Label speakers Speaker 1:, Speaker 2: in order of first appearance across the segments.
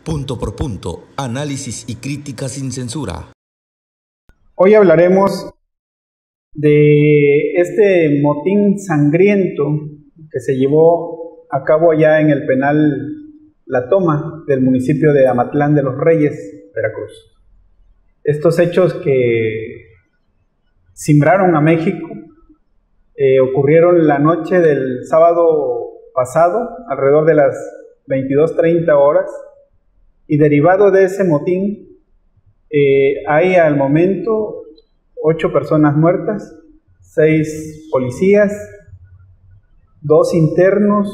Speaker 1: Punto por punto, análisis y crítica sin censura.
Speaker 2: Hoy hablaremos de este motín sangriento que se llevó a cabo allá en el penal La Toma del municipio de Amatlán de los Reyes, Veracruz. Estos hechos que cimbraron a México ocurrieron la noche del sábado pasado, alrededor de las 22:30 horas, y derivado de ese motín hay al momento 8 personas muertas, 6 policías, 2 internos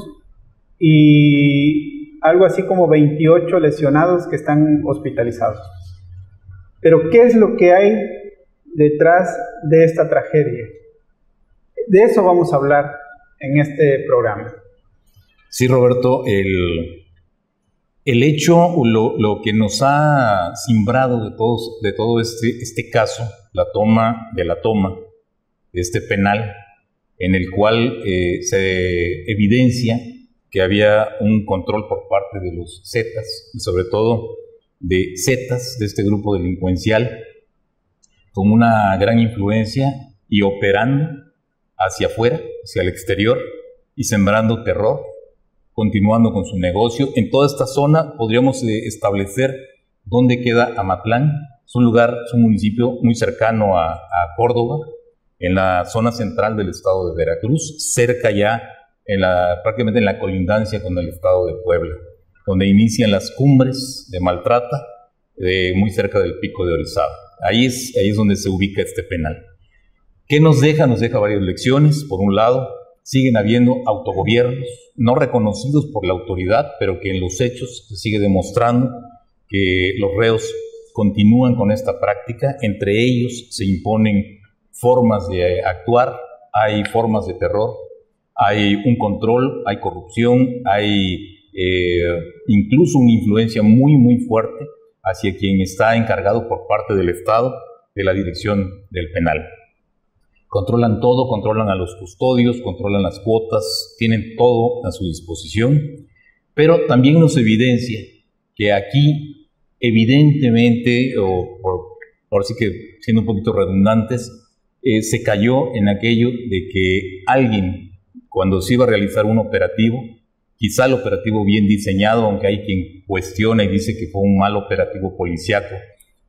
Speaker 2: y algo así como 28 lesionados que están hospitalizados. Pero ¿qué es lo que hay detrás de esta tragedia? De eso vamos a hablar en este programa.
Speaker 3: Sí, Roberto, el hecho, lo que nos ha cimbrado de todo este caso, la toma de este penal, en el cual se evidencia que había un control por parte de los Zetas, y sobre todo de Zetas, de este grupo delincuencial, con una gran influencia y operando hacia afuera, hacia el exterior, y sembrando terror, continuando con su negocio. En toda esta zona podríamos establecer dónde queda Amatlán. Es un municipio muy cercano a Córdoba, en la zona central del estado de Veracruz, cerca ya, prácticamente en la colindancia con el estado de Puebla, donde inician las cumbres de Maltrata, muy cerca del Pico de Orizaba. Ahí es donde se ubica este penal. ¿Qué nos deja? Nos deja varias lecciones. Por un lado, siguen habiendo autogobiernos no reconocidos por la autoridad, pero que en los hechos se sigue demostrando que los reos continúan con esta práctica. Entre ellos se imponen formas de actuar, hay formas de terror, hay un control, hay corrupción, hay incluso una influencia muy, muy fuerte hacia quien está encargado por parte del Estado de la dirección del penal. Controlan todo, controlan a los custodios, controlan las cuotas, tienen todo a su disposición, pero también nos evidencia que aquí, evidentemente, por sí que siendo un poquito redundantes, se cayó en aquello de que alguien, cuando se iba a realizar un operativo, quizá el operativo bien diseñado, aunque hay quien cuestiona y dice que fue un mal operativo policíaco,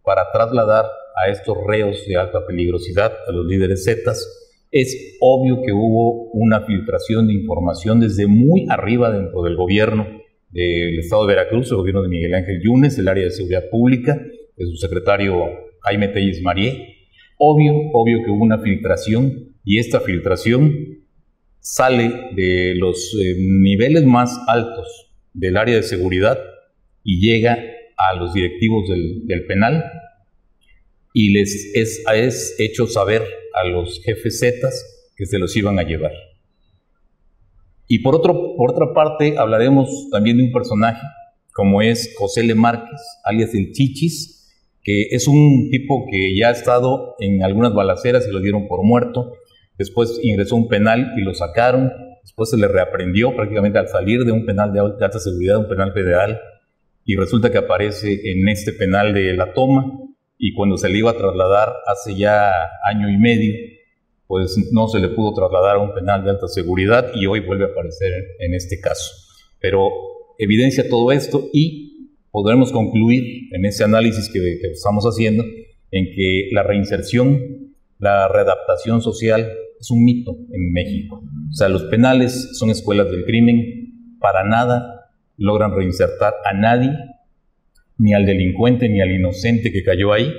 Speaker 3: para trasladar a estos reos de alta peligrosidad, a los líderes Zetas, es obvio que hubo una filtración de información desde muy arriba dentro del gobierno del estado de Veracruz, el gobierno de Miguel Ángel Yunes, el área de seguridad pública, de su secretario Jaime Telles Marié. Obvio que hubo una filtración, y esta filtración sale de los niveles más altos del área de seguridad y llega a los directivos del penal, y les es hecho saber a los jefes Zetas que se los iban a llevar. Y por otra parte, hablaremos también de un personaje como es José L. Márquez, alias el Chichis, que es un tipo que ya ha estado en algunas balaceras y lo dieron por muerto. Después ingresó a un penal y lo sacaron. Después se le reaprendió prácticamente al salir de un penal de alta seguridad, un penal federal, y resulta que aparece en este penal de La Toma. Y cuando se le iba a trasladar hace ya año y medio, pues no se le pudo trasladar a un penal de alta seguridad, y hoy vuelve a aparecer en este caso. Pero evidencia todo esto, y podremos concluir en ese análisis que estamos haciendo en que la reinserción, la readaptación social es un mito en México. O sea, los penales son escuelas del crimen, para nada logran reinsertar a nadie, ni al delincuente ni al inocente que cayó ahí,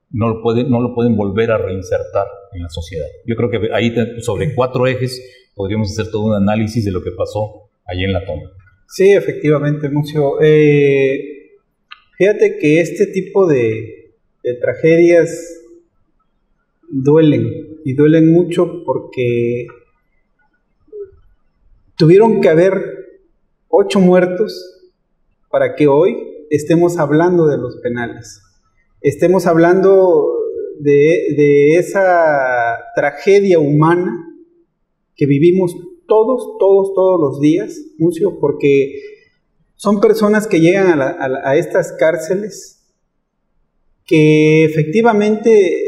Speaker 3: no lo pueden volver a reinsertar en la sociedad. Yo creo que ahí sobre 4 ejes podríamos hacer todo un análisis de lo que pasó allí en La Toma.
Speaker 2: Sí, efectivamente, Mucio. Fíjate que este tipo de tragedias duelen, y duelen mucho porque tuvieron que haber 8 muertos para que hoy estemos hablando de los penales, estemos hablando de esa tragedia humana que vivimos todos los días, Mucio, porque son personas que llegan a estas cárceles que efectivamente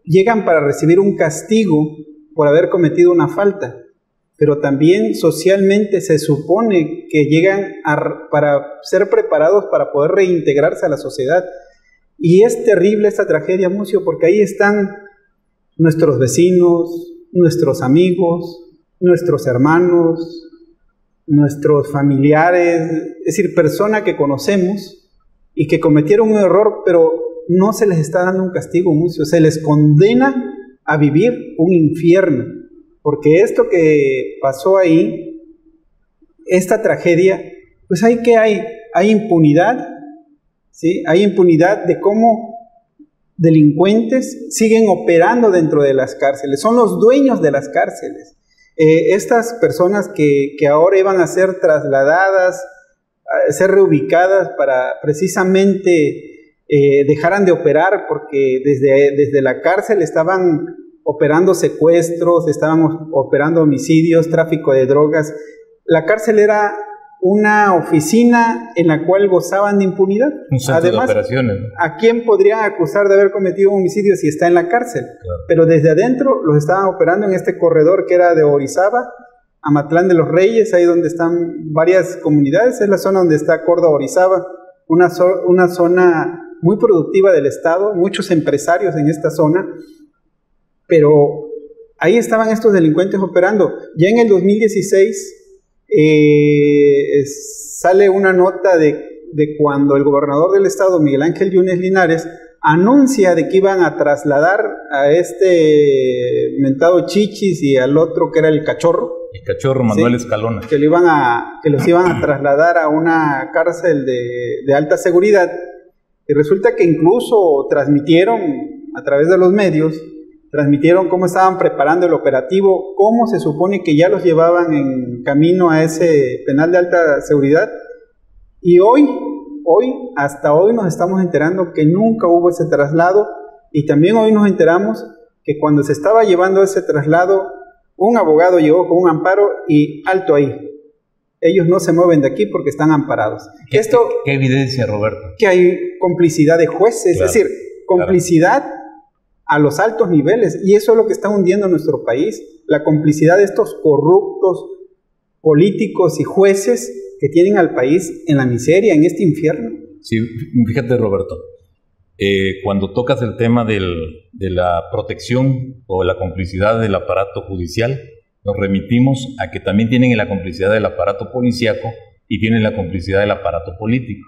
Speaker 2: llegan para recibir un castigo por haber cometido una falta, pero también socialmente se supone que llegan para ser preparados para poder reintegrarse a la sociedad. Y es terrible esta tragedia, Mucio, porque ahí están nuestros vecinos, nuestros amigos, nuestros hermanos, nuestros familiares, es decir, personas que conocemos y que cometieron un error, pero no se les está dando un castigo, Mucio, se les condena a vivir un infierno, porque esto que pasó ahí, esta tragedia, pues hay impunidad, ¿sí? Hay impunidad de cómo delincuentes siguen operando dentro de las cárceles, son los dueños de las cárceles. Estas personas que ahora iban a ser trasladadas, a ser reubicadas para precisamente dejaran de operar, porque desde la cárcel estaban operando secuestros, estaban operando homicidios, tráfico de drogas. La cárcel era una oficina en la cual gozaban de impunidad.
Speaker 3: Un centro
Speaker 2: Además,
Speaker 3: de operaciones, ¿no?
Speaker 2: ¿A quién podrían acusar de haber cometido un homicidio si está en la cárcel?
Speaker 3: Claro.
Speaker 2: Pero desde adentro los estaban operando en este corredor que era de Orizaba a Matlán de los Reyes, ahí donde están varias comunidades, es la zona donde está Córdoba, Orizaba, una zona muy productiva del estado, muchos empresarios en esta zona, pero ahí estaban estos delincuentes operando. Ya en el 2016 sale una nota de cuando el gobernador del estado, Miguel Ángel Yunes Linares, anuncia de que iban a trasladar a este mentado Chichis y al otro que era el Cachorro.
Speaker 3: El Cachorro, Manuel, ¿sí? Escalona.
Speaker 2: Que los iban a trasladar a una cárcel de alta seguridad. Y resulta que incluso transmitieron a través de los medios, transmitieron cómo estaban preparando el operativo, cómo se supone que ya los llevaban en camino a ese penal de alta seguridad. Y hasta hoy nos estamos enterando que nunca hubo ese traslado, y también hoy nos enteramos que cuando se estaba llevando ese traslado, un abogado llegó con un amparo y alto ahí. Ellos no se mueven de aquí porque están amparados.
Speaker 3: ¿Qué evidencia, Roberto?
Speaker 2: Que hay complicidad de jueces, claro, es decir, complicidad a los altos niveles, y eso es lo que está hundiendo nuestro país, la complicidad de estos corruptos políticos y jueces que tienen al país en la miseria, en este infierno.
Speaker 3: Sí, fíjate, Roberto, cuando tocas el tema de la protección o la complicidad del aparato judicial, nos remitimos a que también tienen la complicidad del aparato policíaco y tienen la complicidad del aparato político.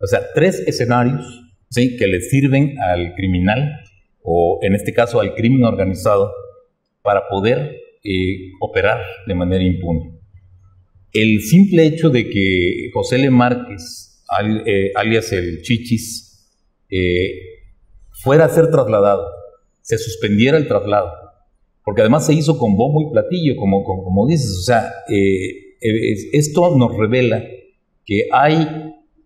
Speaker 3: O sea, tres escenarios, ¿sí?, que le sirven al criminal, o en este caso al crimen organizado, para poder operar de manera impune. El simple hecho de que José L. Márquez, alias el Chichis, fuera a ser trasladado, se suspendiera el traslado, porque además se hizo con bombo y platillo, como dices, o sea, esto nos revela que hay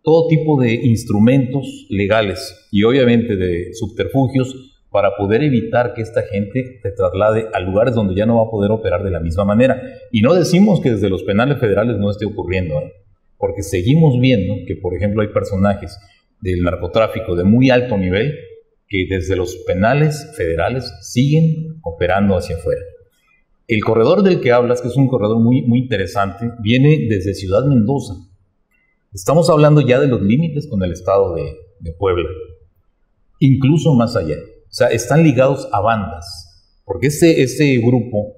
Speaker 3: todo tipo de instrumentos legales y obviamente de subterfugios para poder evitar que esta gente se traslade a lugares donde ya no va a poder operar de la misma manera. Y no decimos que desde los penales federales no esté ocurriendo, porque seguimos viendo que, por ejemplo, hay personajes del narcotráfico de muy alto nivel que desde los penales federales siguen operando hacia afuera. El corredor del que hablas, que es un corredor muy, muy interesante, viene desde Ciudad Mendoza. Estamos hablando ya de los límites con el estado de Puebla, incluso más allá. O sea, están ligados a bandas, porque este grupo,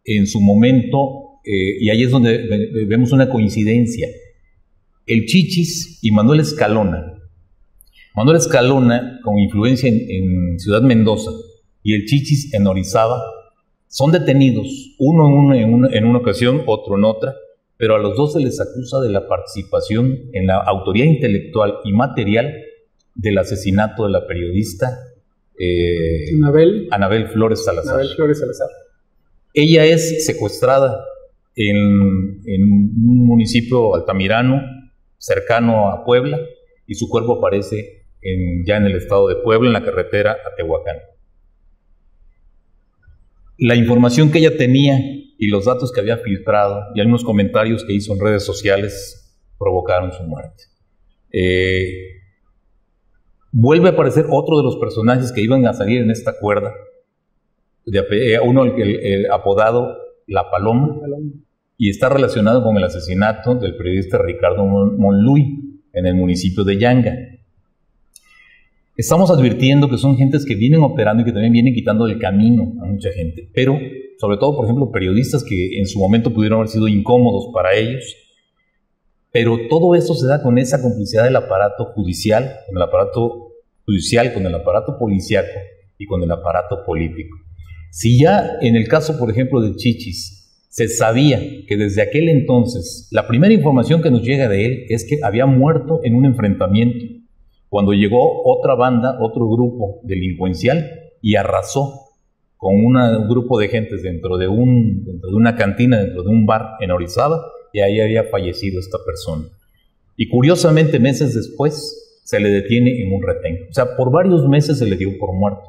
Speaker 3: en su momento, y ahí es donde vemos una coincidencia, el Chichis y Manuel Escalona, con influencia en Ciudad Mendoza, y el Chichis en Orizaba, son detenidos, uno en una ocasión, otro en otra, pero a los dos se les acusa de la participación en la autoría intelectual y material del asesinato de la periodista Anabel Flores Salazar. Ella es secuestrada en un municipio altamirano cercano a Puebla, y su cuerpo aparece ya en el estado de Puebla, en la carretera a Tehuacán. La información que ella tenía y los datos que había filtrado y algunos comentarios que hizo en redes sociales provocaron su muerte. Vuelve a aparecer otro de los personajes que iban a salir en esta cuerda, uno el apodado La Paloma, y está relacionado con el asesinato del periodista Ricardo Monluy en el municipio de Yanga. Estamos advirtiendo que son gentes que vienen operando y que también vienen quitando el camino a mucha gente, pero sobre todo, por ejemplo, periodistas que en su momento pudieron haber sido incómodos para ellos, pero todo esto se da con esa complicidad del aparato judicial, con el aparato policíaco y con el aparato político. Si ya en el caso, por ejemplo, de Chichis, se sabía que desde aquel entonces, la primera información que nos llega de él es que había muerto en un enfrentamiento, cuando llegó otra banda, otro grupo delincuencial, y arrasó con un grupo de gentes dentro de una cantina, dentro de un bar en Orizaba, y ahí había fallecido esta persona. Y curiosamente, meses después, se le detiene en un retén. O sea, por varios meses se le dio por muerto.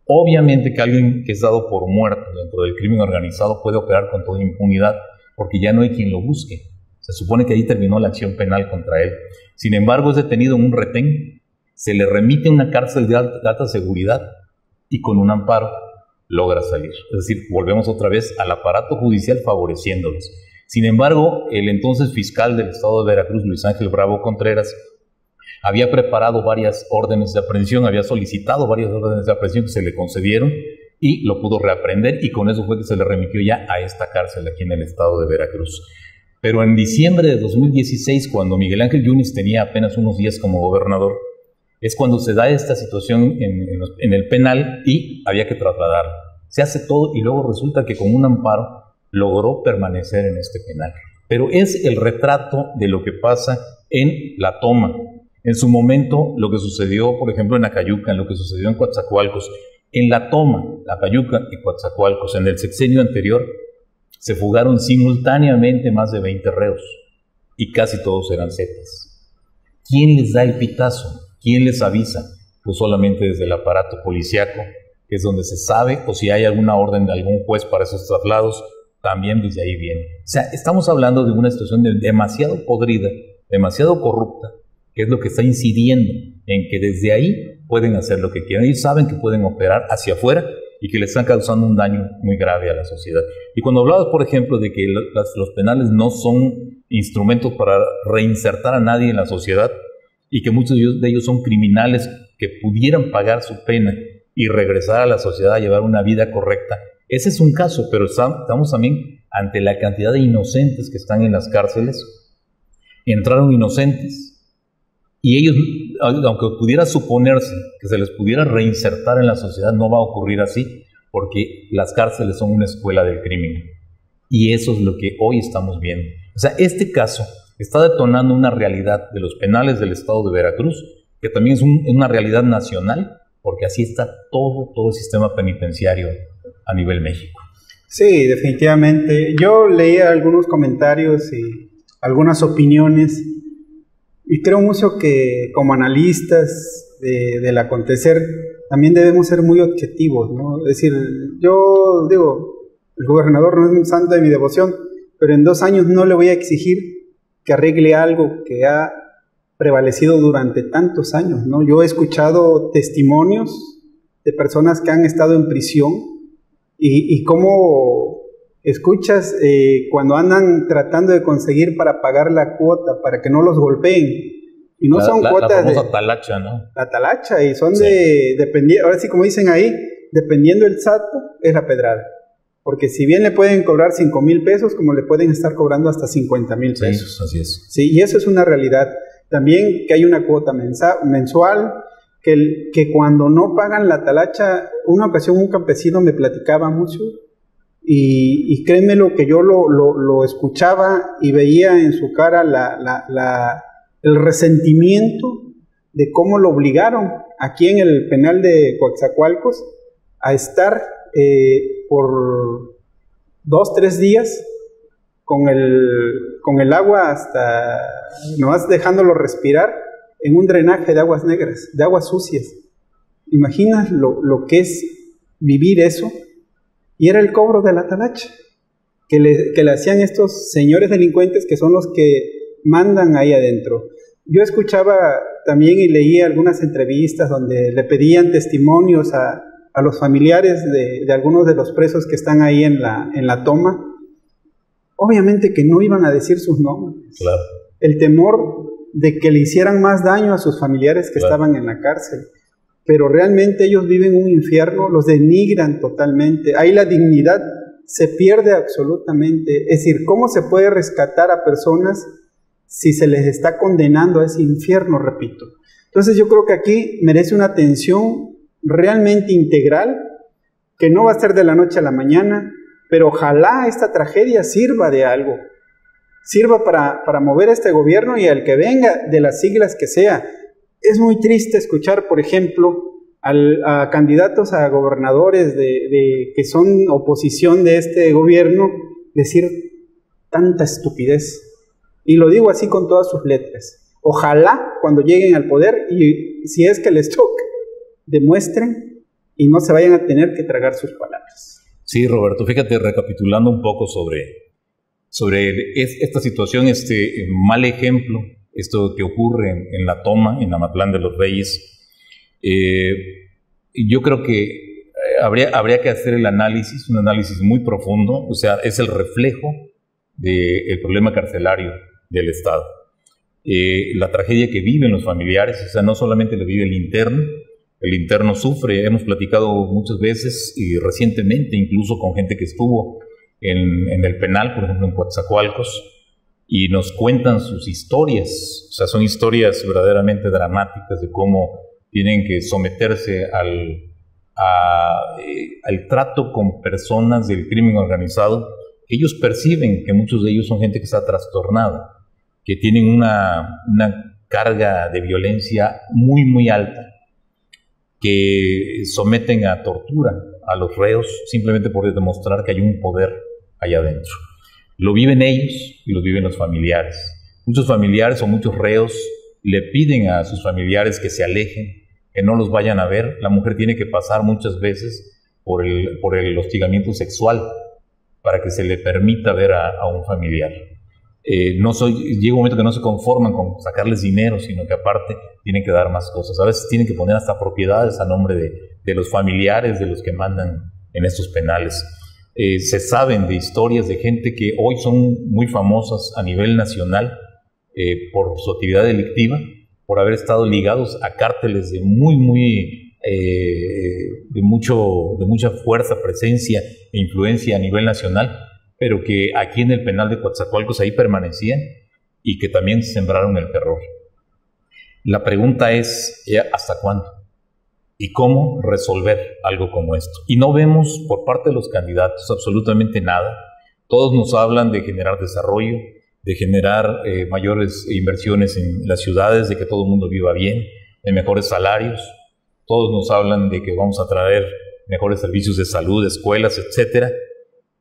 Speaker 3: Obviamente que alguien que es dado por muerto dentro del crimen organizado puede operar con toda impunidad, porque ya no hay quien lo busque. Se supone que ahí terminó la acción penal contra él. Sin embargo, es detenido en un retén, se le remite a una cárcel de alta seguridad y con un amparo logra salir. Es decir, volvemos otra vez al aparato judicial favoreciéndolos. Sin embargo, el entonces fiscal del estado de Veracruz, Luis Ángel Bravo Contreras, había preparado varias órdenes de aprehensión, había solicitado varias órdenes de aprehensión que se le concedieron y lo pudo reaprender, y con eso fue que se le remitió ya a esta cárcel aquí en el estado de Veracruz. Pero en diciembre de 2016, cuando Miguel Ángel Yunes tenía apenas unos días como gobernador, es cuando se da esta situación en el penal y había que trasladarlo. Se hace todo y luego resulta que con un amparo logró permanecer en este penal. Pero es el retrato de lo que pasa en La Toma. En su momento, lo que sucedió, por ejemplo, en Acayucan, lo que sucedió en Coatzacoalcos, en La Toma, Acayucan y Coatzacoalcos, en el sexenio anterior, se fugaron simultáneamente más de 20 reos y casi todos eran zetas. ¿Quién les da el pitazo? ¿Quién les avisa? Pues solamente desde el aparato policíaco, que es donde se sabe, o si hay alguna orden de algún juez para esos traslados, también desde ahí viene. O sea, estamos hablando de una situación demasiado podrida, demasiado corrupta, que es lo que está incidiendo en que desde ahí pueden hacer lo que quieran. Ellos saben que pueden operar hacia afuera y que le están causando un daño muy grave a la sociedad. Y cuando hablabas, por ejemplo, de que los penales no son instrumentos para reinsertar a nadie en la sociedad y que muchos de ellos son criminales que pudieran pagar su pena y regresar a la sociedad a llevar una vida correcta, ese es un caso, pero estamos también ante la cantidad de inocentes que están en las cárceles. Entraron inocentes y ellos, aunque pudiera suponerse que se les pudiera reinsertar en la sociedad, no va a ocurrir así, porque las cárceles son una escuela del crimen. Y eso es lo que hoy estamos viendo. O sea, este caso está detonando una realidad de los penales del estado de Veracruz, que también es una realidad nacional, porque así está todo el sistema penitenciario a nivel México.
Speaker 2: Sí, definitivamente. Yo leía algunos comentarios y algunas opiniones, y creo mucho que como analistas del acontecer también debemos ser muy objetivos, ¿no? Es decir, yo digo, el gobernador no es un santo de mi devoción, pero en 2 años no le voy a exigir que arregle algo que ha prevalecido durante tantos años, ¿no? Yo he escuchado testimonios de personas que han estado en prisión y cómo escuchas cuando andan tratando de conseguir para pagar la cuota, para que no los golpeen. Y no son cuotas
Speaker 3: la famosa talacha, ¿no?
Speaker 2: La talacha, y son dependiendo, ahora sí como dicen ahí, dependiendo el salto, es la pedrada. Porque si bien le pueden cobrar 5,000 pesos, como le pueden estar cobrando hasta 50,000 pesos.
Speaker 3: Sí, así es.
Speaker 2: Sí, y eso es una realidad. También que hay una cuota mensual, que cuando no pagan la talacha, una ocasión un campesino me platicaba mucho, y créeme lo que yo lo escuchaba y veía en su cara el resentimiento de cómo lo obligaron aquí en el penal de Coatzacoalcos a estar por 2-3 días con el agua hasta nomás dejándolo respirar en un drenaje de aguas negras, de aguas sucias. ¿Imaginas lo que es vivir eso? Y era el cobro de la talacha que le hacían estos señores delincuentes, que son los que mandan ahí adentro. Yo escuchaba también y leía algunas entrevistas donde le pedían testimonios a los familiares de algunos de los presos que están ahí en la toma. Obviamente que no iban a decir sus nombres.
Speaker 3: Claro.
Speaker 2: El temor de que le hicieran más daño a sus familiares que estaban en la cárcel. Pero realmente ellos viven un infierno, los denigran totalmente. Ahí la dignidad se pierde absolutamente. Es decir, ¿cómo se puede rescatar a personas si se les está condenando a ese infierno, repito? Entonces yo creo que aquí merece una atención realmente integral, que no va a ser de la noche a la mañana, pero ojalá esta tragedia sirva de algo, sirva para mover a este gobierno y al que venga, de las siglas que sea. Es muy triste escuchar, por ejemplo, a candidatos a gobernadores que son oposición de este gobierno decir tanta estupidez. Y lo digo así con todas sus letras. Ojalá cuando lleguen al poder, y si es que les toca, demuestren y no se vayan a tener que tragar sus palabras.
Speaker 3: Sí, Roberto, fíjate, recapitulando un poco sobre esta situación, este mal ejemplo, esto que ocurre en la toma, en Amatlán de los Reyes. Yo creo que habría que hacer un análisis muy profundo, o sea, es el reflejo del problema carcelario del Estado. La tragedia que viven los familiares, o sea, no solamente lo vive el interno sufre, hemos platicado muchas veces y recientemente incluso con gente que estuvo en el penal, por ejemplo en Coatzacoalcos, y nos cuentan sus historias, o sea, son historias verdaderamente dramáticas de cómo tienen que someterse al trato con personas del crimen organizado. Ellos perciben que muchos de ellos son gente que está trastornada, que tienen una carga de violencia muy, muy alta, que someten a tortura a los reos simplemente por demostrar que hay un poder allá adentro. Lo viven ellos y lo viven los familiares. Muchos familiares o muchos reos le piden a sus familiares que se alejen, que no los vayan a ver. La mujer tiene que pasar muchas veces por el hostigamiento sexual para que se le permita ver a un familiar. Llega un momento que no se conforman con sacarles dinero, sino que aparte tienen que dar más cosas. A veces tienen que poner hasta propiedades a nombre de los familiares de los que mandan en estos penales. Se saben de historias de gente que hoy son muy famosas a nivel nacional por su actividad delictiva, por haber estado ligados a cárteles de mucha fuerza, presencia e influencia a nivel nacional, pero que aquí en el penal de Coatzacoalcos ahí permanecían y que también sembraron el terror. La pregunta es, ¿hasta cuándo? ¿Y cómo resolver algo como esto? Y no vemos por parte de los candidatos absolutamente nada. Todos nos hablan de generar desarrollo, de generar mayores inversiones en las ciudades, de que todo el mundo viva bien, de mejores salarios. Todos nos hablan de que vamos a traer mejores servicios de salud, escuelas, etcétera.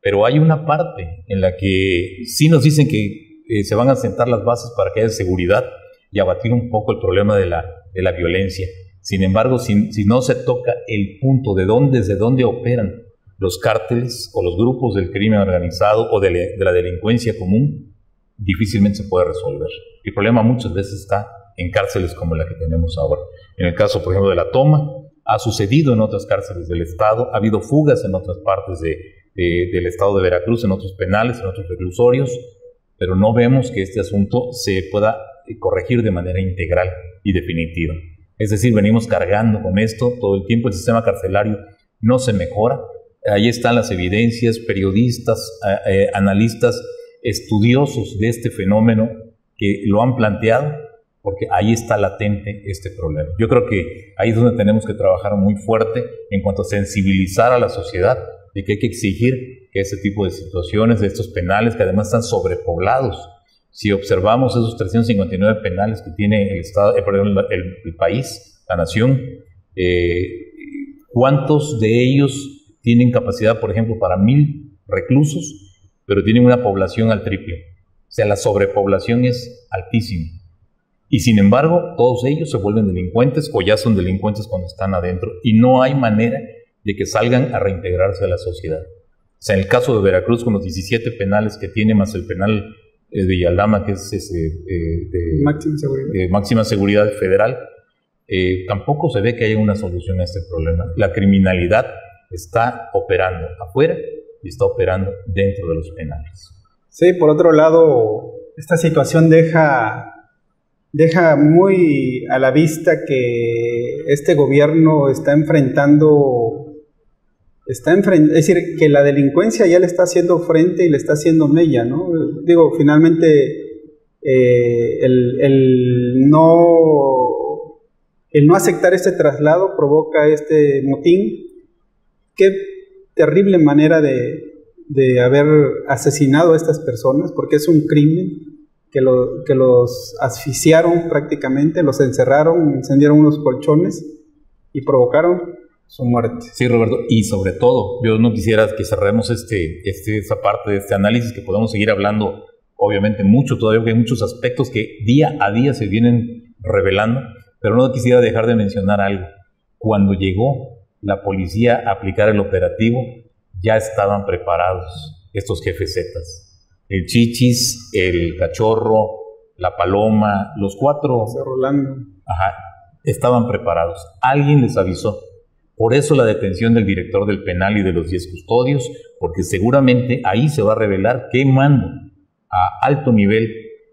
Speaker 3: Pero hay una parte en la que sí nos dicen que se van a sentar las bases para que haya seguridad y abatir un poco el problema de la violencia. Sin embargo, si no se toca el punto desde dónde operan los cárteles o los grupos del crimen organizado o de la delincuencia común, difícilmente se puede resolver. El problema muchas veces está en cárceles como la que tenemos ahora. En el caso, por ejemplo, de la toma, ha sucedido en otras cárceles del Estado, ha habido fugas en otras partes del Estado de Veracruz, en otros penales, en otros reclusorios, pero no vemos que este asunto se pueda corregir de manera integral y definitiva. Es decir, venimos cargando con esto todo el tiempo, el sistema carcelario no se mejora. Ahí están las evidencias, periodistas, analistas, estudiosos de este fenómeno que lo han planteado, porque ahí está latente este problema. Yo creo que ahí es donde tenemos que trabajar muy fuerte en cuanto a sensibilizar a la sociedad de que hay que exigir que ese tipo de situaciones, de estos penales que además están sobrepoblados. Si observamos esos 359 penales que tiene el país, la nación, ¿cuántos de ellos tienen capacidad, por ejemplo, para 1,000 reclusos, pero tienen una población al triple? O sea, la sobrepoblación es altísima. Y sin embargo, todos ellos se vuelven delincuentes o ya son delincuentes cuando están adentro y no hay manera de que salgan a reintegrarse a la sociedad. O sea, en el caso de Veracruz, con los 17 penales que tiene, más el penal Villalama, que es de máxima seguridad federal, tampoco se ve que haya una solución a este problema. La criminalidad está operando afuera y está operando dentro de los penales.
Speaker 2: Sí, por otro lado, esta situación deja muy a la vista que este gobierno está enfrentando, es decir, que la delincuencia ya le está haciendo frente y le está haciendo mella, ¿no? Digo, finalmente el no aceptar este traslado provoca este motín. Qué terrible manera de haber asesinado a estas personas, porque es un crimen que los asfixiaron prácticamente, los encerraron, encendieron unos colchones y su muerte.
Speaker 3: Sí, Roberto, y sobre todo, yo no quisiera que cerremos esa parte de este análisis, que podemos seguir hablando, obviamente, mucho todavía, porque hay muchos aspectos que día a día se vienen revelando, pero no quisiera dejar de mencionar algo. Cuando llegó la policía a aplicar el operativo, ya estaban preparados estos jefes zetas. El Chichis, el Cachorro, la Paloma, los 4...
Speaker 2: Rolando.
Speaker 3: Ajá, estaban preparados. Alguien les avisó. Por eso la detención del director del penal y de los 10 custodios, porque seguramente ahí se va a revelar qué mando a alto nivel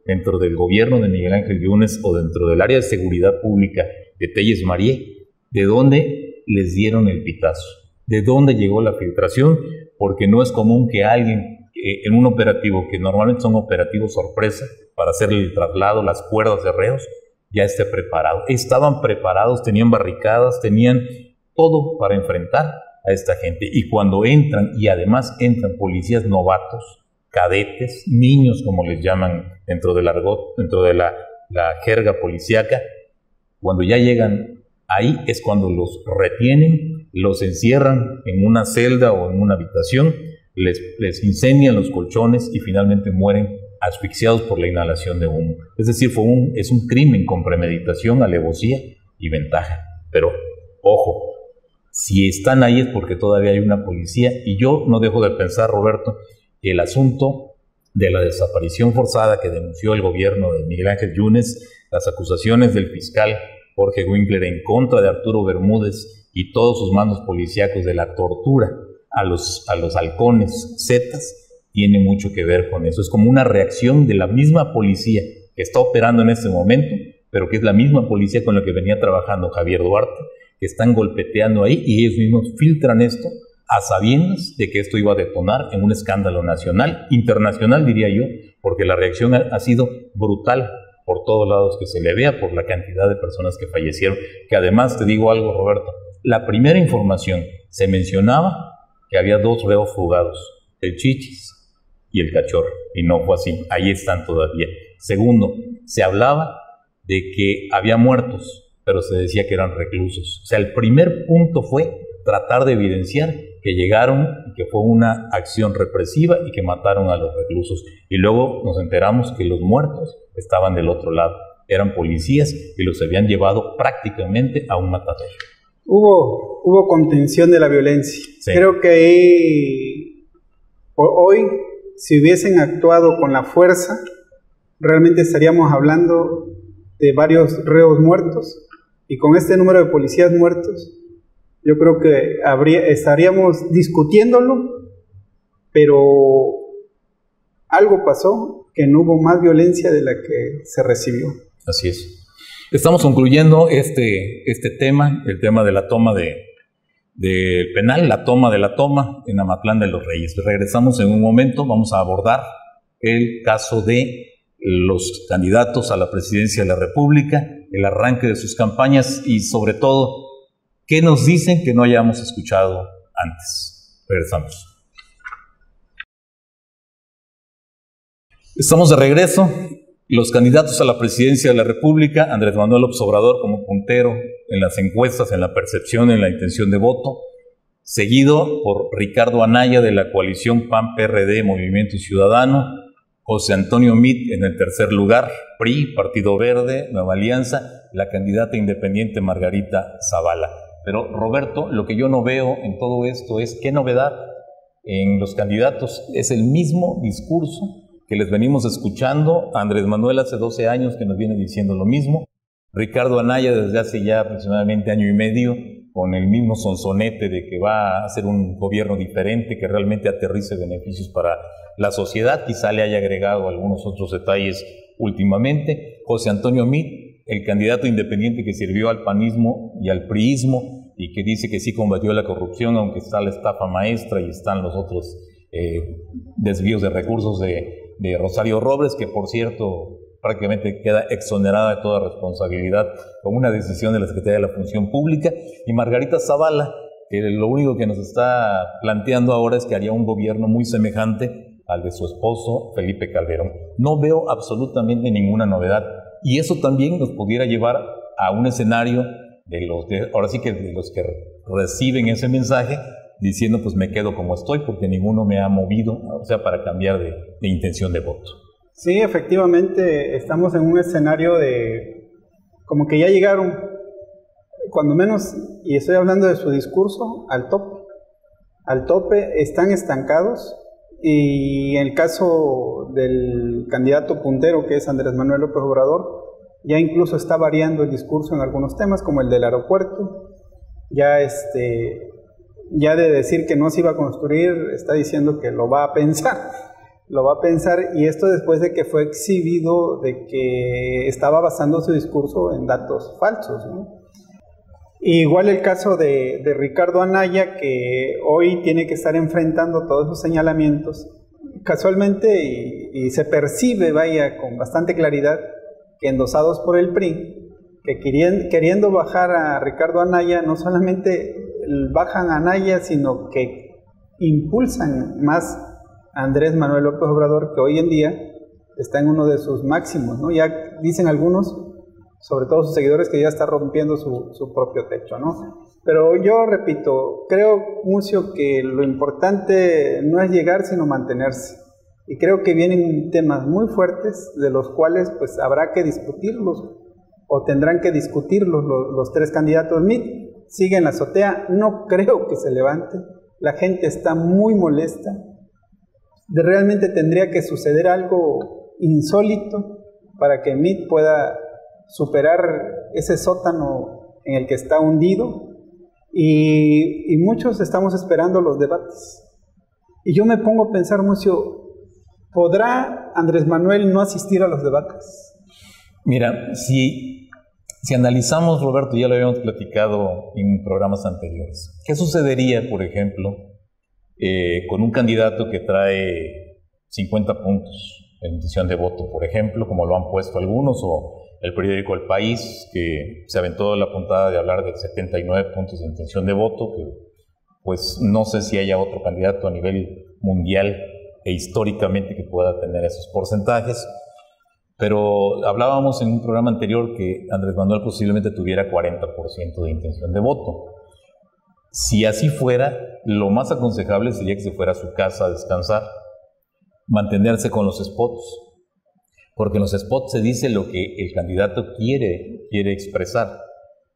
Speaker 3: dentro del gobierno de Miguel Ángel Yunes o dentro del área de seguridad pública de Telles Marié, de dónde les dieron el pitazo, de dónde llegó la filtración, porque no es común que alguien en un operativo, que normalmente son operativos sorpresa para hacer el traslado, las cuerdas de reos, ya esté preparado. Estaban preparados, tenían barricadas, tenían todo para enfrentar a esta gente. Y cuando entran, y además entran policías novatos, cadetes, niños como les llaman dentro del argot, dentro de la jerga policíaca, cuando ya llegan ahí es cuando los retienen, los encierran en una celda o en una habitación, les incendian los colchones y finalmente mueren asfixiados por la inhalación de humo. Es decir, es un crimen con premeditación, alevosía y ventaja. Pero, ojo, si están ahí es porque todavía hay una policía, y yo no dejo de pensar, Roberto, que el asunto de la desaparición forzada que denunció el gobierno de Miguel Ángel Yunes, las acusaciones del fiscal Jorge Winkler en contra de Arturo Bermúdez y todos sus mandos policíacos de la tortura a los halcones zetas, tiene mucho que ver con eso. Es como una reacción de la misma policía que está operando en este momento, pero que es la misma policía con la que venía trabajando Javier Duarte, que están golpeteando ahí, y ellos mismos filtran esto a sabiendas de que esto iba a detonar en un escándalo nacional, internacional diría yo, porque la reacción ha sido brutal por todos lados que se le vea, por la cantidad de personas que fallecieron, que además te digo algo, Roberto, la primera información se mencionaba que había 2 reos fugados, el Chichis y el Cachorro, y no fue así, ahí están todavía. Segundo, se hablaba de que había muertos, pero se decía que eran reclusos. O sea, el primer punto fue tratar de evidenciar que llegaron y que fue una acción represiva y que mataron a los reclusos. Y luego nos enteramos que los muertos estaban del otro lado, eran policías y los habían llevado prácticamente a un matadero.
Speaker 2: Hubo contención de la violencia. Sí. Creo que hoy, si hubiesen actuado con la fuerza, realmente estaríamos hablando de varios reos muertos, y con este número de policías muertos, yo creo que estaríamos discutiéndolo, pero algo pasó, que no hubo más violencia de la que se recibió.
Speaker 3: Así es. Estamos concluyendo este tema, el tema de la toma del penal, la toma de la toma en Amatlán de los Reyes. Regresamos en un momento, vamos a abordar el caso de los candidatos a la presidencia de la República, el arranque de sus campañas y sobre todo, ¿qué nos dicen que no hayamos escuchado antes? Regresamos. Estamos de regreso. Los candidatos a la presidencia de la República, Andrés Manuel López Obrador como puntero en las encuestas, en la percepción, en la intención de voto, seguido por Ricardo Anaya de la coalición PAN-PRD, Movimiento Ciudadano, José Antonio Meade en el tercer lugar, PRI, Partido Verde, Nueva Alianza, la candidata independiente Margarita Zavala. Pero Roberto, lo que yo no veo en todo esto es qué novedad en los candidatos. Es el mismo discurso que les venimos escuchando. Andrés Manuel hace 12 años que nos viene diciendo lo mismo. Ricardo Anaya desde hace ya aproximadamente año y medio, con el mismo sonsonete de que va a hacer un gobierno diferente, que realmente aterrice beneficios para la sociedad. Quizá le haya agregado algunos otros detalles últimamente. José Antonio Meade, el candidato independiente que sirvió al panismo y al priismo y que dice que sí combatió la corrupción, aunque está la estafa maestra y están los otros desvíos de recursos de Rosario Robles, que por cierto prácticamente queda exonerada de toda responsabilidad con una decisión de la Secretaría de la Función Pública, y Margarita Zavala, que lo único que nos está planteando ahora es que haría un gobierno muy semejante al de su esposo Felipe Calderón. No veo absolutamente ninguna novedad, y eso también nos pudiera llevar a un escenario ahora sí que de los que reciben ese mensaje, diciendo pues me quedo como estoy porque ninguno me ha movido, o sea, para cambiar de intención de voto.
Speaker 2: Sí, efectivamente estamos en un escenario de como que ya llegaron, cuando menos, y estoy hablando de su discurso, al tope, están estancados, y en el caso del candidato puntero que es Andrés Manuel López Obrador, ya incluso está variando el discurso en algunos temas como el del aeropuerto, ya de decir que no se iba a construir, está diciendo que lo va a pensar, y esto después de que fue exhibido de que estaba basando su discurso en datos falsos, ¿no? Igual el caso de Ricardo Anaya, que hoy tiene que estar enfrentando todos esos señalamientos, casualmente, y se percibe, con bastante claridad, que endosados por el PRI, que queriendo bajar a Ricardo Anaya, no solamente bajan a Anaya, sino que impulsan más a Andrés Manuel López Obrador, que hoy en día está en uno de sus máximos, ¿no? Ya dicen algunos, sobre todo sus seguidores, que ya está rompiendo su propio techo, ¿no? Pero yo repito, creo, Mucio, que lo importante no es llegar, sino mantenerse. Y creo que vienen temas muy fuertes, de los cuales pues habrá que discutirlos, o tendrán que discutirlos los tres candidatos. Meade sigue en la azotea, no creo que se levante, la gente está muy molesta, realmente tendría que suceder algo insólito para que Meade pueda superar ese sótano en el que está hundido, y muchos estamos esperando los debates. Y yo me pongo a pensar, Mucio, ¿podrá Andrés Manuel no asistir a los debates?
Speaker 3: Mira, si analizamos, Roberto, ya lo habíamos platicado en programas anteriores, ¿qué sucedería, por ejemplo, con un candidato que trae 50 puntos en intención de voto, por ejemplo, como lo han puesto algunos, o el periódico El País, que se aventó la puntada de hablar de 79 puntos de intención de voto, que pues no sé si haya otro candidato a nivel mundial e históricamente que pueda tener esos porcentajes, pero hablábamos en un programa anterior que Andrés Manuel posiblemente tuviera 40% de intención de voto. Si así fuera, lo más aconsejable sería que se fuera a su casa a descansar, mantenerse con los spots, porque en los spots se dice lo que el candidato quiere expresar.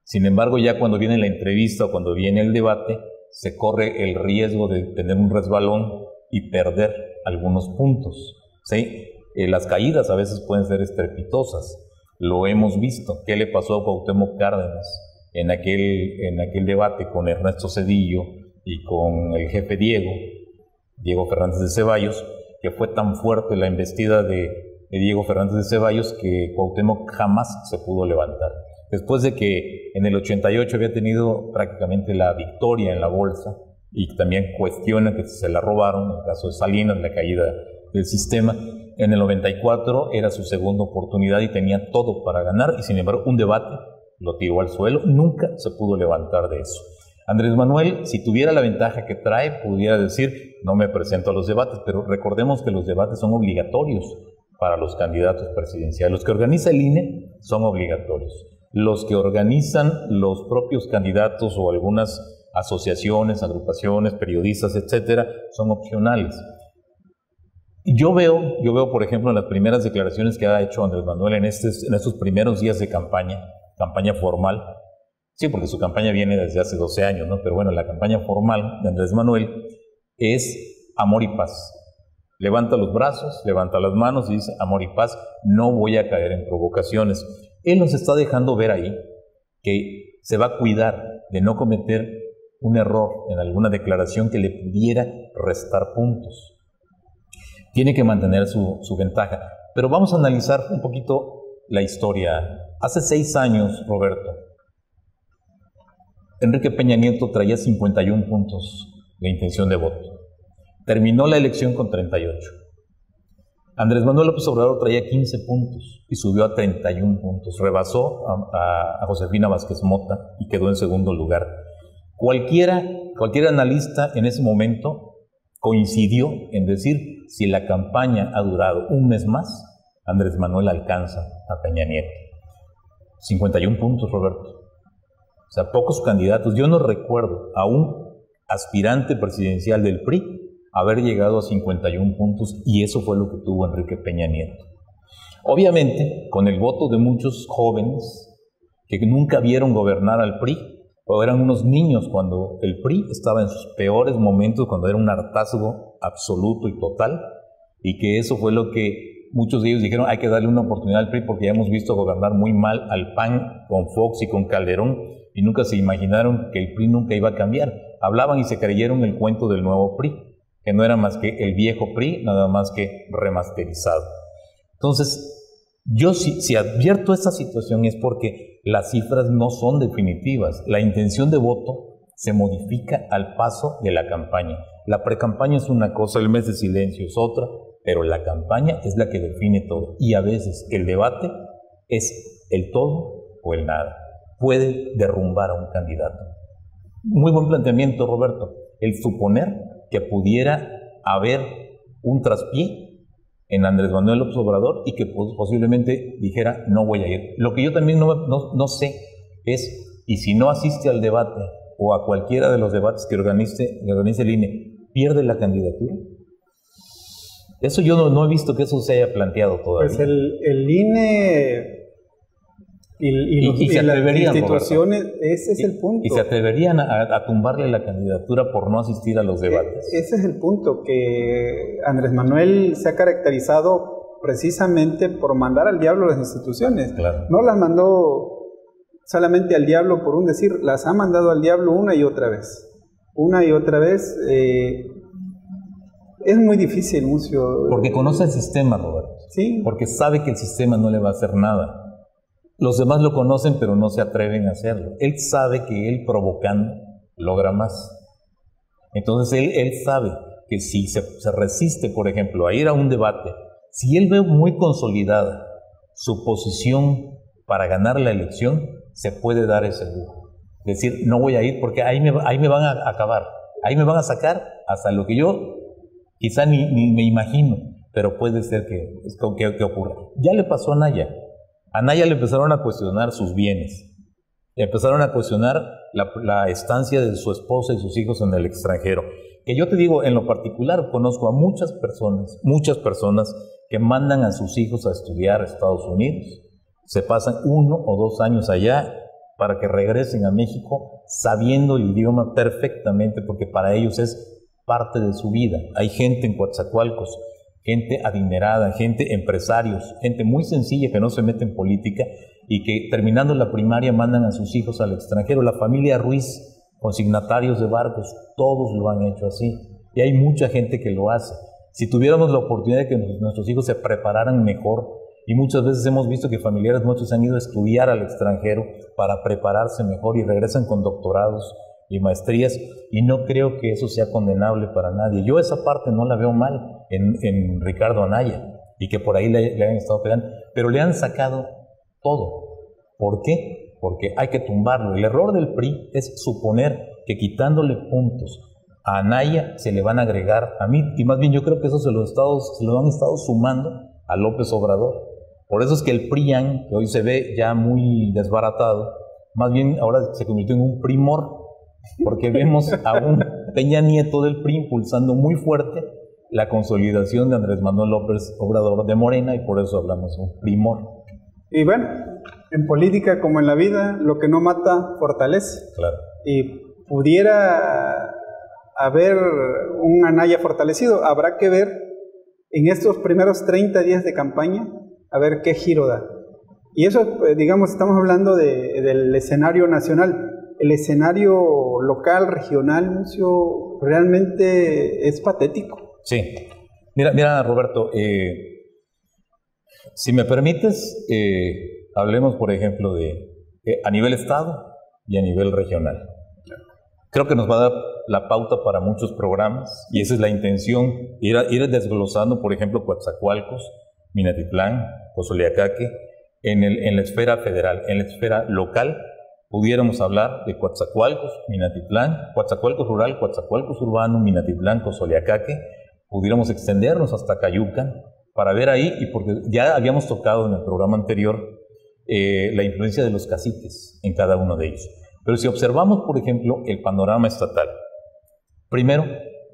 Speaker 3: Sin embargo, ya cuando viene la entrevista o cuando viene el debate, se corre el riesgo de tener un resbalón y perder algunos puntos, ¿sí? Las caídas a veces pueden ser estrepitosas, lo hemos visto. ¿Qué le pasó a Cuauhtémoc Cárdenas en aquel debate con Ernesto Zedillo y con el jefe Diego Fernández de Ceballos, que fue tan fuerte la embestida de Diego Fernández de Ceballos que Cuauhtémoc jamás se pudo levantar? Después de que en el 88 había tenido prácticamente la victoria en la bolsa, y también cuestiona que se la robaron, en el caso de Salinas, la caída del sistema. En el 94 era su segunda oportunidad y tenía todo para ganar, y sin embargo un debate lo tiró al suelo, nunca se pudo levantar de eso. Andrés Manuel, si tuviera la ventaja que trae, pudiera decir, no me presento a los debates, pero recordemos que los debates son obligatorios para los candidatos presidenciales. Los que organiza el INE son obligatorios. Los que organizan los propios candidatos o algunas asociaciones, agrupaciones, periodistas, etcétera, son opcionales. Yo veo, por ejemplo, en las primeras declaraciones que ha hecho Andrés Manuel en estos primeros días de campaña formal, sí, porque su campaña viene desde hace 12 años, ¿no? Pero bueno, la campaña formal de Andrés Manuel es amor y paz. levanta los brazos, levanta las manos y dice, amor y paz, no voy a caer en provocaciones. Él nos está dejando ver ahí que se va a cuidar de no cometer un error en alguna declaración que le pudiera restar puntos. Tiene que mantener su ventaja. Pero vamos a analizar un poquito la historia. Hace 6 años, Roberto, Enrique Peña Nieto traía 51 puntos de intención de voto. Terminó la elección con 38. Andrés Manuel López Obrador traía 15 puntos y subió a 31 puntos. Rebasó a Josefina Vázquez Mota y quedó en segundo lugar. Cualquier analista en ese momento coincidió en decir, si la campaña ha durado un mes más, Andrés Manuel alcanza a Peña Nieto. 51 puntos, Roberto. O sea, pocos candidatos. Yo no recuerdo a un aspirante presidencial del PRI haber llegado a 51 puntos, y eso fue lo que tuvo Enrique Peña Nieto. Obviamente, con el voto de muchos jóvenes que nunca vieron gobernar al PRI, o eran unos niños cuando el PRI estaba en sus peores momentos, cuando era un hartazgo absoluto y total, y que eso fue lo que muchos de ellos dijeron, hay que darle una oportunidad al PRI porque ya hemos visto gobernar muy mal al PAN con Fox y con Calderón, y nunca se imaginaron que el PRI nunca iba a cambiar. Hablaban y se creyeron el cuento del nuevo PRI, que no era más que el viejo PRI, nada más que remasterizado. Entonces, yo si advierto esta situación es porque las cifras no son definitivas. La intención de voto se modifica al paso de la campaña. La precampaña es una cosa, el mes de silencio es otra, pero la campaña es la que define todo. Y a veces el debate es el todo o el nada. Puede derrumbar a un candidato. Muy buen planteamiento, Roberto. El suponer que pudiera haber un traspié en Andrés Manuel López Obrador y que posiblemente dijera, no voy a ir. Lo que yo también no sé es, y si no asiste al debate o a cualquiera de los debates que organice el INE, ¿pierde la candidatura? Eso yo no he visto que eso se haya planteado todavía.
Speaker 2: Pues el INE y
Speaker 3: se
Speaker 2: las
Speaker 3: atreverían,
Speaker 2: instituciones,
Speaker 3: Roberto,
Speaker 2: ese es el punto.
Speaker 3: Y se atreverían a tumbarle la candidatura por no asistir a los debates.
Speaker 2: Ese es el punto, que Andrés Manuel se ha caracterizado precisamente por mandar al diablo las instituciones.
Speaker 3: Claro.
Speaker 2: No las mandó solamente al diablo por un decir, las ha mandado al diablo una y otra vez. Una y otra vez. Es muy difícil, Mucio.
Speaker 3: Porque conoce el sistema, Roberto.
Speaker 2: Sí.
Speaker 3: Porque sabe que el sistema no le va a hacer nada. Los demás lo conocen, pero no se atreven a hacerlo. Él sabe que él provocando logra más. Entonces él sabe que si se resiste, por ejemplo, a ir a un debate, si él ve muy consolidada su posición para ganar la elección, se puede dar ese lujo. Decir, no voy a ir porque ahí me van a acabar. Ahí me van a sacar hasta lo que yo quizá ni me imagino, pero puede ser que ocurra. Ya le pasó a Anaya. A Anaya le empezaron a cuestionar sus bienes. Le empezaron a cuestionar la estancia de su esposa y sus hijos en el extranjero. Que yo te digo, en lo particular, conozco a muchas personas que mandan a sus hijos a estudiar a Estados Unidos. Se pasan 1 o 2 años allá para que regresen a México sabiendo el idioma perfectamente, porque para ellos es parte de su vida. Hay gente en Coatzacoalcos, gente adinerada, gente empresarios, gente muy sencilla que no se mete en política y que terminando la primaria mandan a sus hijos al extranjero. La familia Ruiz, consignatarios de barcos, todos lo han hecho así. Y hay mucha gente que lo hace. Si tuviéramos la oportunidad de que nuestros hijos se prepararan mejor, y muchas veces hemos visto que familiares nuestros han ido a estudiar al extranjero para prepararse mejor y regresan con doctorados y maestrías, y no creo que eso sea condenable para nadie. Yo esa parte no la veo mal en Ricardo Anaya, y que por ahí le han estado pegando, pero le han sacado todo. ¿Por qué? Porque hay que tumbarlo. El error del PRI es suponer que quitándole puntos a Anaya se le van a agregar a mí, y más bien yo creo que eso se lo han estado sumando a López Obrador. Por eso es que el PRIAN, que hoy se ve ya muy desbaratado, más bien ahora se convirtió en un primor, porque vemos a un Peña Nieto del PRI impulsando muy fuerte la consolidación de Andrés Manuel López Obrador de Morena, y por eso hablamos de un primor.
Speaker 2: Y bueno, en política como en la vida, lo que no mata fortalece.
Speaker 3: Claro.
Speaker 2: Y pudiera haber un Anaya fortalecido. Habrá que ver en estos primeros 30 días de campaña, a ver qué giro da. Y eso, digamos, estamos hablando del escenario nacional. El escenario local, regional, Lucio, realmente es patético.
Speaker 3: Sí. Mira, Roberto, si me permites, hablemos, por ejemplo, de a nivel estado y a nivel regional. Creo que nos va a dar la pauta para muchos programas, y esa es la intención, ir desglosando, por ejemplo, Coatzacoalcos, Minatitlán, Cozoleacaque, en la esfera federal. En la esfera local pudiéramos hablar de Coatzacoalcos, Minatitlán, Coatzacoalcos rural, Coatzacoalcos urbano, Minatitlán, Cozoleacaque. Pudiéramos extendernos hasta Cayucan para ver ahí, y porque ya habíamos tocado en el programa anterior la influencia de los caciques en cada uno de ellos. Pero si observamos, por ejemplo, el panorama estatal, primero,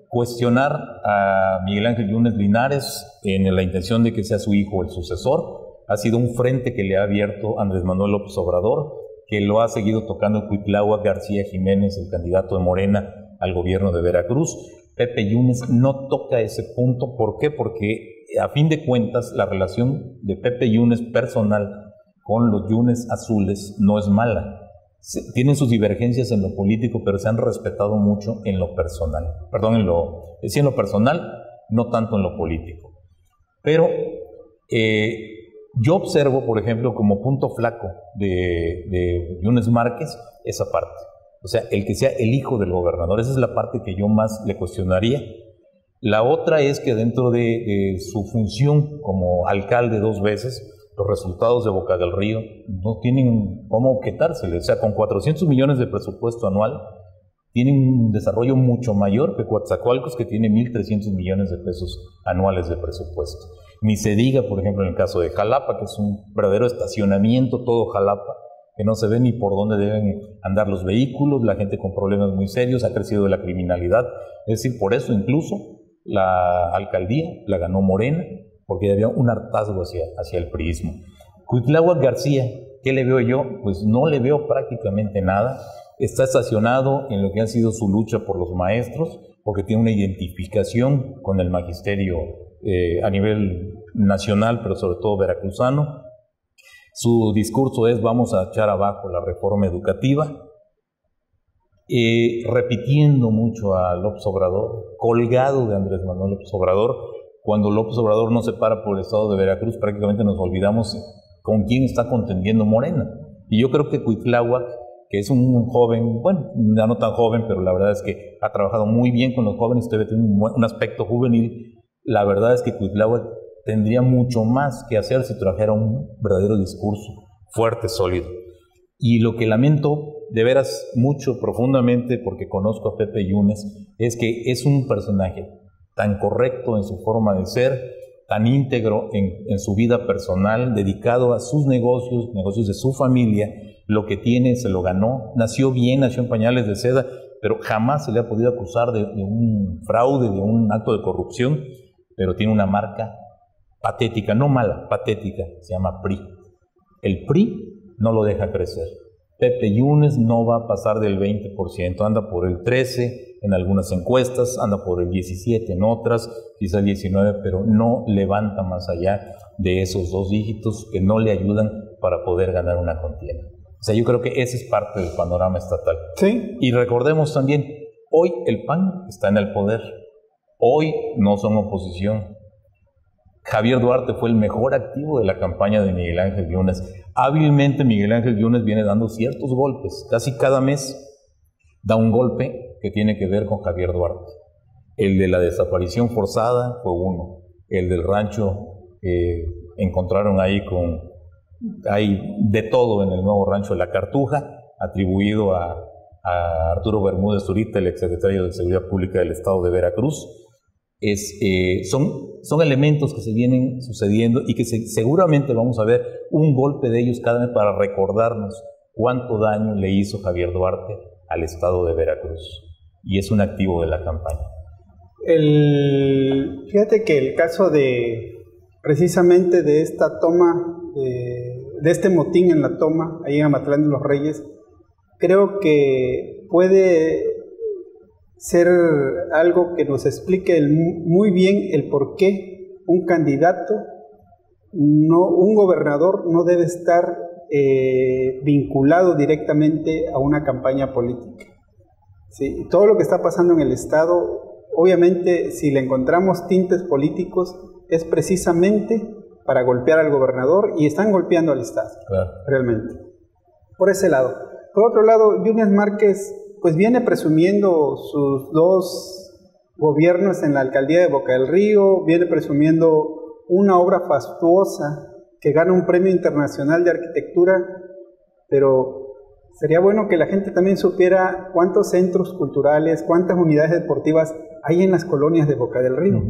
Speaker 3: cuestionar a Miguel Ángel Yunes Linares en la intención de que sea su hijo el sucesor, ha sido un frente que le ha abierto Andrés Manuel López Obrador, que lo ha seguido tocando Cuitláhuac García Jiménez, el candidato de Morena al gobierno de Veracruz. Pepe Yunes no toca ese punto. ¿Por qué? Porque a fin de cuentas la relación de Pepe Yunes personal con los Yunes azules no es mala. Tienen sus divergencias en lo político, pero se han respetado mucho en lo personal. Perdón, en lo personal, no tanto en lo político. Pero yo observo, por ejemplo, como punto flaco de Yunes Márquez, esa parte. O sea, el que sea el hijo del gobernador, esa es la parte que yo más le cuestionaría. La otra es que dentro de su función como alcalde 2 veces, los resultados de Boca del Río no tienen cómo objetársele. O sea, con 400 millones de presupuesto anual, tienen un desarrollo mucho mayor que Coatzacoalcos, que tiene 1.300 millones de pesos anuales de presupuesto. Ni se diga, por ejemplo, en el caso de Jalapa, que es un verdadero estacionamiento todo Jalapa, que no se ve ni por dónde deben andar los vehículos, la gente con problemas muy serios, ha crecido la criminalidad. Es decir, por eso incluso la alcaldía la ganó Morena, porque había un hartazgo hacia el priismo. Cuitláhuac García, ¿qué le veo yo? Pues no le veo prácticamente nada. Está estacionado en lo que ha sido su lucha por los maestros, porque tiene una identificación con el magisterio a nivel nacional, pero sobre todo veracruzano. Su discurso es: vamos a echar abajo la reforma educativa, repitiendo mucho a López Obrador, colgado de Andrés Manuel López Obrador. Cuando López Obrador no se para por el estado de Veracruz, prácticamente nos olvidamos con quién está contendiendo Morena. Y yo creo que Cuitláhuac, que es un joven, bueno, ya no tan joven, pero la verdad es que ha trabajado muy bien con los jóvenes, tiene un aspecto juvenil. La verdad es que Cuitláhuac tendría mucho más que hacer si trajera un verdadero discurso fuerte, sólido. Y lo que lamento de veras mucho, profundamente, porque conozco a Pepe Yunes, es que es un personaje tan correcto en su forma de ser, tan íntegro en su vida personal, dedicado a sus negocios de su familia. Lo que tiene se lo ganó, nació bien, nació en pañales de seda, pero jamás se le ha podido acusar de un fraude, de un acto de corrupción, pero tiene una marca patética, no mala, patética, se llama PRI. El PRI no lo deja crecer. Pepe Yunes no va a pasar del 20%, anda por el 13% en algunas encuestas, anda por el 17% en otras, quizá el 19%, pero no levanta más allá de esos 2 dígitos que no le ayudan para poder ganar una contienda. O sea, yo creo que ese es parte del panorama estatal.
Speaker 2: Sí.
Speaker 3: Y recordemos también, hoy el PAN está en el poder, hoy no son oposición. Javier Duarte fue el mejor activo de la campaña de Miguel Ángel Yunes. Hábilmente Miguel Ángel Yunes viene dando ciertos golpes. Casi cada mes da un golpe que tiene que ver con Javier Duarte. El de la desaparición forzada fue uno. El del rancho encontraron ahí hay de todo en el nuevo rancho de La Cartuja, atribuido a Arturo Bermúdez Zurita, el exsecretario de Seguridad Pública del Estado de Veracruz. Son elementos que se vienen sucediendo y que seguramente vamos a ver un golpe de ellos cada mes para recordarnos cuánto daño le hizo Javier Duarte al Estado de Veracruz. Y es un activo de la campaña.
Speaker 2: Fíjate que el caso precisamente de esta toma, de este motín en la toma, ahí en Amatlán de los Reyes, creo que puede ser algo que nos explique muy bien el porqué un candidato, un gobernador no debe estar vinculado directamente a una campaña política. ¿Sí? Todo lo que está pasando en el Estado, obviamente, si le encontramos tintes políticos, es precisamente para golpear al gobernador, y están golpeando al Estado, claro, realmente. Por ese lado. Por otro lado, Yunes Márquez pues viene presumiendo sus 2 gobiernos en la alcaldía de Boca del Río, viene presumiendo una obra fastuosa que gana un premio internacional de arquitectura, pero sería bueno que la gente también supiera cuántos centros culturales, cuántas unidades deportivas hay en las colonias de Boca del Río,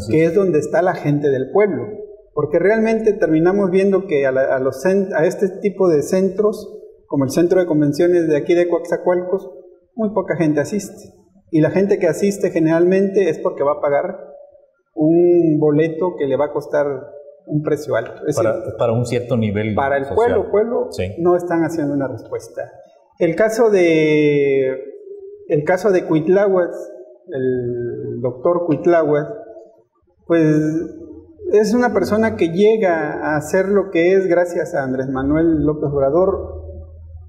Speaker 2: que es donde está la gente del pueblo, porque realmente terminamos viendo que a este tipo de centros, como el centro de convenciones de aquí de Coatzacoalcos, muy poca gente asiste, y la gente que asiste generalmente es porque va a pagar un boleto que le va a costar un precio alto. Es decir,
Speaker 3: para un cierto nivel
Speaker 2: para el
Speaker 3: social.
Speaker 2: pueblo sí, no están haciendo una respuesta. El caso de Cuitláhuac, el doctor Cuitláhuac, pues es una persona que llega a hacer lo que es gracias a Andrés Manuel López Obrador,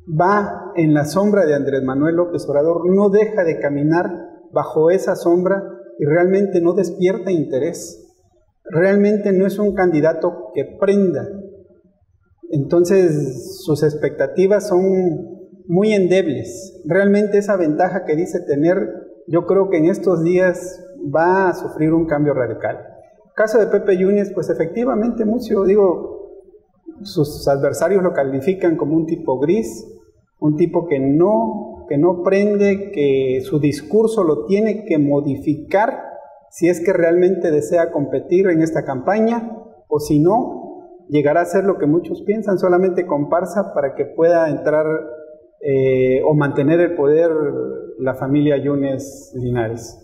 Speaker 2: va en la sombra de Andrés Manuel López Obrador, no deja de caminar bajo esa sombra y realmente no despierta interés. Realmente no es un candidato que prenda. Entonces sus expectativas son muy endebles. Realmente esa ventaja que dice tener, yo creo que en estos días va a sufrir un cambio radical. Caso de Pepe Yunes, pues efectivamente, Mucio, sus adversarios lo califican como un tipo gris, un tipo que no prende, que su discurso lo tiene que modificar si es que realmente desea competir en esta campaña, o si no, llegará a ser lo que muchos piensan, solamente comparsa para que pueda entrar o mantener el poder la familia Yunes Linares.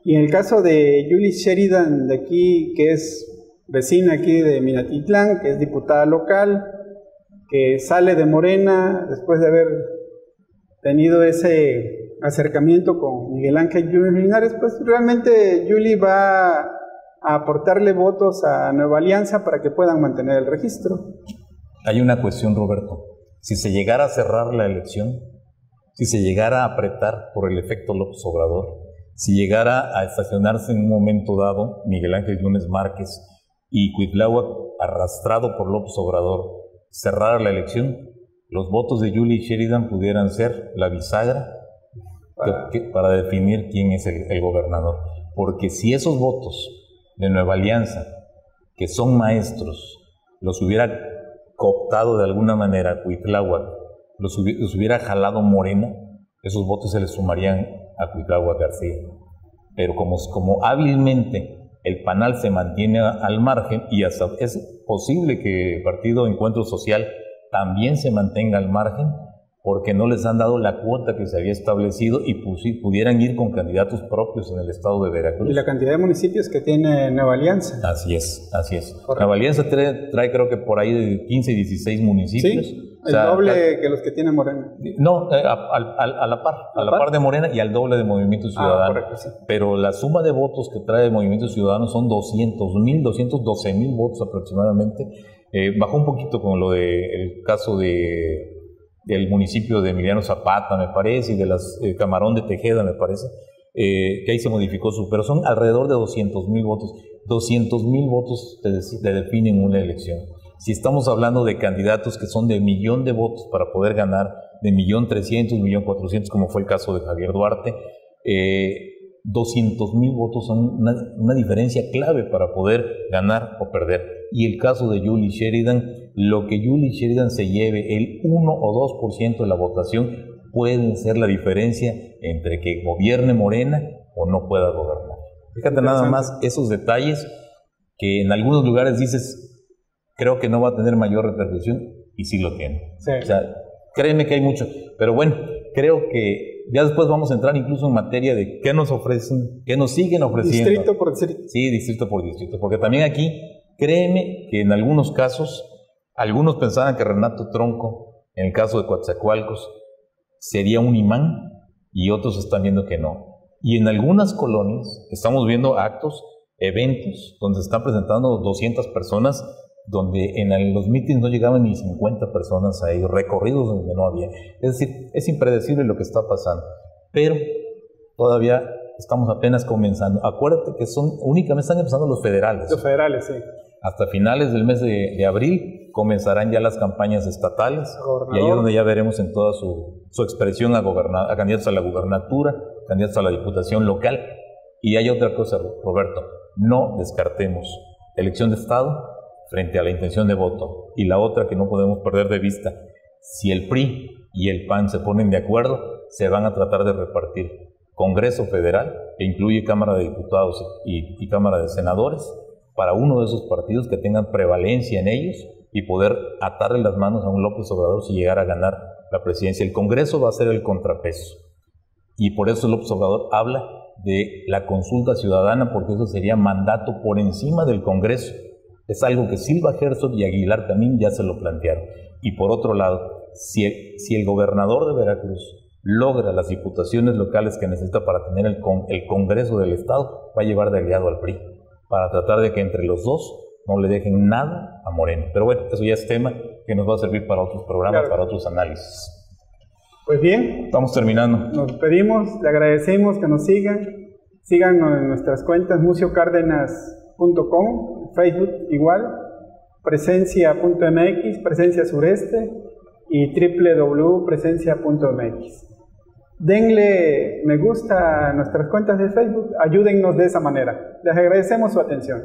Speaker 2: Y en el caso de Julie Sheridan, de aquí, que es vecina aquí de Minatitlán, que es diputada local, que sale de Morena después de haber tenido ese acercamiento con Miguel Ángel Yunes Linares, pues realmente Julie va a aportarle votos a Nueva Alianza para que puedan mantener el registro.
Speaker 3: Hay una cuestión, Roberto. Si se llegara a cerrar la elección, si se llegara a apretar por el efecto López Obrador, si llegara a estacionarse en un momento dado Miguel Ángel Yunes Márquez y Cuitláhuac, arrastrado por López Obrador, cerrara la elección, los votos de Julie Sheridan pudieran ser la bisagra para definir quién es el gobernador. Porque si esos votos de Nueva Alianza, que son maestros, los hubiera cooptado de alguna manera Cuitláhuac, los hubiera jalado Morena, esos votos se les sumarían a Cuitláhuac García. Pero como hábilmente el panal se mantiene al margen, y hasta es posible que el Partido Encuentro Social también se mantenga al margen, porque no les han dado la cuota que se había establecido y pudieran ir con candidatos propios en el estado de Veracruz.
Speaker 2: Y la cantidad de municipios que tiene Nueva Alianza.
Speaker 3: Así es. Correcto. Nueva Alianza trae creo que por ahí de 15, 16 municipios.
Speaker 2: Sí, el doble que los que tiene Morena.
Speaker 3: No, a la par de Morena y al doble de Movimiento Ciudadano.
Speaker 2: Correcto, sí.
Speaker 3: Pero la suma de votos que trae Movimiento Ciudadano son 212,000 votos aproximadamente. Bajó un poquito con lo del caso del municipio de Emiliano Zapata, me parece, y de Camarón de Tejeda, me parece, que ahí se modificó pero son alrededor de 200,000 votos. 200,000 votos te definen una elección. Si estamos hablando de candidatos que son de 1,000,000 de votos para poder ganar, de 1,300,000, 1,400,000, como fue el caso de Javier Duarte, 200,000 votos son una diferencia clave para poder ganar o perder. Y el caso de Julie Sheridan, lo que Julie Sheridan se lleve, el 1 o 2% de la votación, pueden ser la diferencia entre que gobierne Morena o no pueda gobernar. Fíjate nada más esos detalles que en algunos lugares dices, creo que no va a tener mayor repercusión, y sí lo tiene.
Speaker 2: Sí.
Speaker 3: O sea, créeme que hay mucho. Pero bueno, creo que ya después vamos a entrar incluso en materia de qué nos ofrecen, qué nos siguen ofreciendo.
Speaker 2: Distrito por distrito.
Speaker 3: Sí, distrito por distrito. Porque también aquí, créeme que en algunos casos, algunos pensaban que Renato Tronco, en el caso de Coatzacoalcos, sería un imán, y otros están viendo que no. Y en algunas colonias estamos viendo actos eventos donde se están presentando 200 personas, donde en los mítines no llegaban ni 50 personas ahí, recorridos donde no había. Es decir, es impredecible lo que está pasando, pero todavía estamos apenas comenzando. Acuérdate que únicamente están empezando los federales.
Speaker 2: Los federales, sí.
Speaker 3: Hasta finales del mes de abril comenzarán ya las campañas estatales, y ahí es donde ya veremos en toda su expresión a candidatos a la gubernatura, candidatos a la diputación local. Y hay otra cosa, Roberto, no descartemos elección de Estado frente a la intención de voto. Y la otra que no podemos perder de vista, si el PRI y el PAN se ponen de acuerdo, se van a tratar de repartir Congreso Federal, que incluye Cámara de Diputados y Cámara de Senadores, para uno de esos partidos que tengan prevalencia en ellos y poder atarle las manos a un López Obrador si llegara a ganar la presidencia. El Congreso va a ser el contrapeso. Y por eso López Obrador habla de la consulta ciudadana, porque eso sería mandato por encima del Congreso. Es algo que Silva Herzog y Aguilar Camín ya se lo plantearon. Y por otro lado, si el gobernador de Veracruz logra las diputaciones locales que necesita para tener el Congreso del Estado, va a llevar de aliado al PRI, para tratar de que entre los dos no le dejen nada a Moreno. Pero bueno, eso ya es tema que nos va a servir para otros programas, para otros análisis.
Speaker 2: Pues bien,
Speaker 3: estamos terminando.
Speaker 2: Nos pedimos, le agradecemos que nos sigan. Síganos en nuestras cuentas, muciocárdenas.com, Facebook igual, presencia.mx, Presencia Sureste y www.presencia.mx. Denle me gusta a nuestras cuentas de Facebook, ayúdennos de esa manera. Les agradecemos su atención.